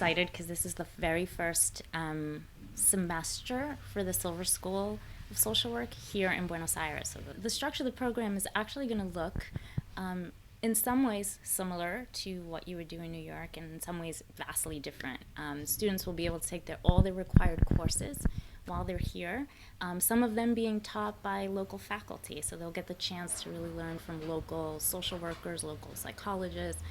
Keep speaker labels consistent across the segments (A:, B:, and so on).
A: excited because this is the very first semester for the Silver School of Social Work here in Buenos Aires. So the structure of the program is actually going to look in some ways similar to what you would do in New York, and in some ways vastly different. Students will be able to take all their required courses while they're here, some of them being taught by local faculty, so they'll get the chance to really learn from local social workers, local psychologists,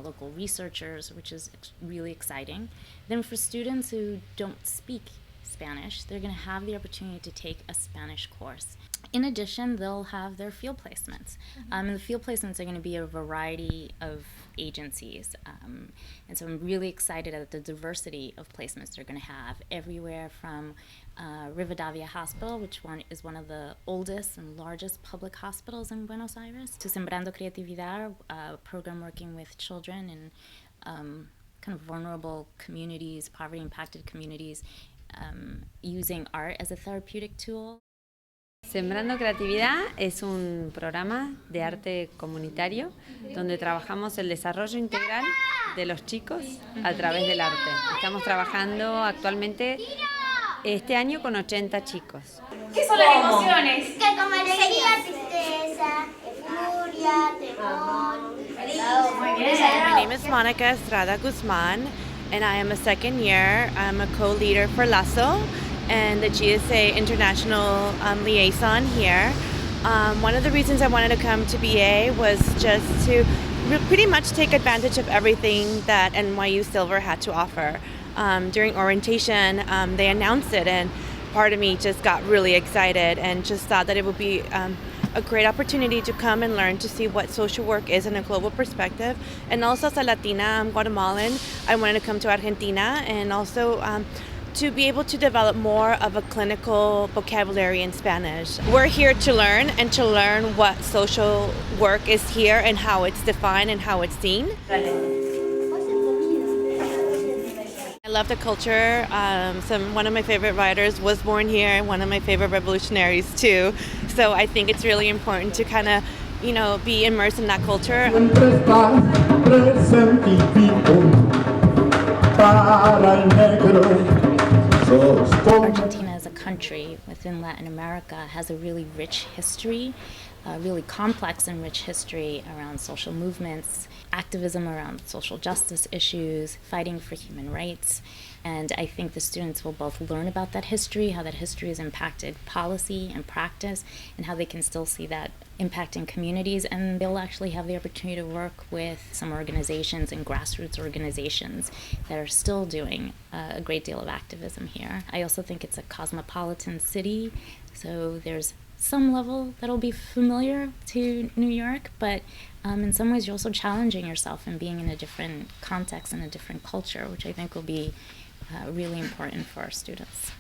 A: local researchers, which is really exciting. Then for students who don't speak Spanish, they're going to have the opportunity to take a Spanish course. In addition, they'll have their field placements. And the field placements are going to be a variety of agencies. And so I'm really excited at the diversity of placements they're going to have, everywhere from Rivadavia Hospital, which is one of the oldest and largest public hospitals in Buenos Aires, to Sembrando Creatividad, a program working with children in kind of vulnerable communities, poverty-impacted communities, using art as a therapeutic tool.
B: Sembrando Creatividad es un programa de arte comunitario donde trabajamos el desarrollo integral de los chicos a través del arte. Estamos trabajando actualmente este año con 80 chicos.
C: ¿Qué son las emociones?
D: Que como alegría, tristeza, furia, temor.
E: My name is Monica Estrada Guzman, and I am a second year. I'm a co-leader for LASO and the GSA International Liaison here. One of the reasons I wanted to come to BA was just to pretty much take advantage of everything that NYU Silver had to offer. During orientation, they announced it, and part of me just got really excited and just thought that it would be a great opportunity to come and learn to see what social work is in a global perspective. And also as a Latina, I'm Guatemalan, I wanted to come to Argentina and also to be able to develop more of a clinical vocabulary in Spanish. We're here to learn and to learn what social work is here and how it's defined and how it's seen. I love the culture. One of my favorite writers was born here, and one of my favorite revolutionaries too. So I think it's really important to kind of, be immersed in that culture.
A: Argentina as a country within Latin America has a really rich history, a really complex and rich history around social movements, activism around social justice issues, fighting for human rights. And I think the students will both learn about that history, how that history has impacted policy and practice, and how they can still see that impact in communities. And they'll actually have the opportunity to work with some organizations and grassroots organizations that are still doing a great deal of activism here. I also think it's a cosmopolitan city, so there's some level that'll be familiar to New York, but in some ways you're also challenging yourself and being in a different context and a different culture, which I think will be really important for our students.